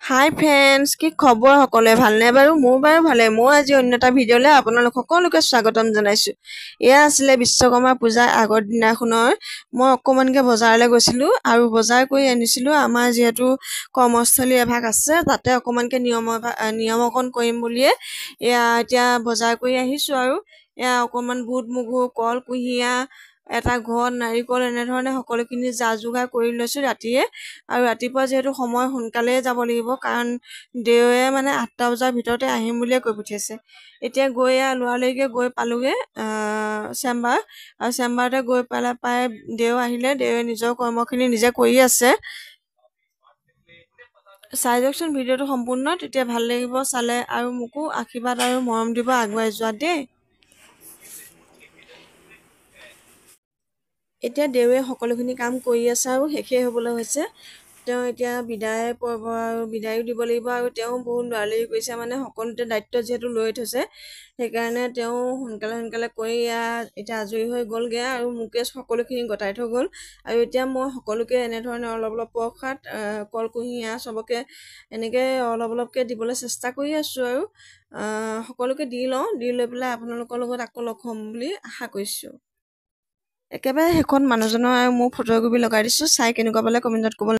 হাই friends, কি খবৰ? সকলোৱে ভালনে বাৰু? মোৰ বাৰু ভালে। মই আজি অন্য এটা ভিডিঅ'লৈ আপোনালোক সকলোকে স্বাগতম জনাইছোঁ। এয়া আছিলে বিশ্বকৰ্মা পূজাৰ আগৰ দিনাখনৰ মই অকণমানকৈ বজাৰলৈ গৈছিলোঁ আৰু বজাৰ কৰি আনিছিলোঁ। আমাৰ যিহেতু কৰ্মস্থলী এভাগ আছে, তাতে অকণমানকৈ নিয়ম অকণ কৰিম বুলিয়ে এয়া এতিয়া বজাৰ কৰি আহিছোঁ। আৰু এয়া অকণমান বুট মগু, কল কুঁহিয়া, এটা ঘৰত নাৰিকল, এনেধৰণে সকলোখিনি যা যোগাৰ কৰি লৈছোঁ ৰাতিয়ে। আৰু ৰাতিপুৱা যিহেতু সময় সোনকালে যাব লাগিব, কাৰণ দেৱে মানে 8টা বজাৰ ভিতৰতে আহিম বুলিয়ে কৈ পঠিয়াইছে। এতিয়া গৈ লৰালৰিকৈ গৈ পালোঁগৈ চেম্বাৰ, আৰু চেম্বাৰতে গৈ পাই দেও আহিলে। দেৱে নিজৰ কৰ্মখিনি নিজে কৰি আছে। চাই যাওকচোন ভিডিঅ'টো সম্পূৰ্ণ, তেতিয়া ভাল লাগিব চালে, আৰু মোকো আশীৰ্বাদ আৰু মৰম দিব আগুৱাই যোৱা দেই। এতিয়া দেৱে সকলোখিনি কাম কৰি আছে আৰু শেষেই হ'বলৈ হৈছে। তেওঁ এতিয়া বিদায় পৰ্ব আৰু বিদায়ো দিব লাগিব, আৰু তেওঁ বহুত লৰালৰি কৰিছে, মানে সকলোতে দায়িত্ব যিহেতু লৈ থৈছে, সেইকাৰণে তেওঁ সোনকালে কৰি এতিয়া আজৰি হৈ গ'লগৈ আৰু মোকে সকলোখিনি গতাই থৈ গ'ল। আৰু এতিয়া মই সকলোকে এনেধৰণে অলপ প্ৰসাদ, কল কুঁহিয়া চবকে এনেকৈ অলপকৈ দিবলৈ চেষ্টা কৰি আছোঁ। আৰু সকলোকে দি লওঁ, দি লৈ পেলাই আপোনালোকৰ লগত আকৌ লগ হ'ম বুলি আশা কৰিছোঁ। একেবাৰে শেষত মানুহজনৰ আৰু মোৰ ফটোকপি লগাই দিছোঁ। চাই কেনেকুৱা পালে কমেণ্টত ক'ব।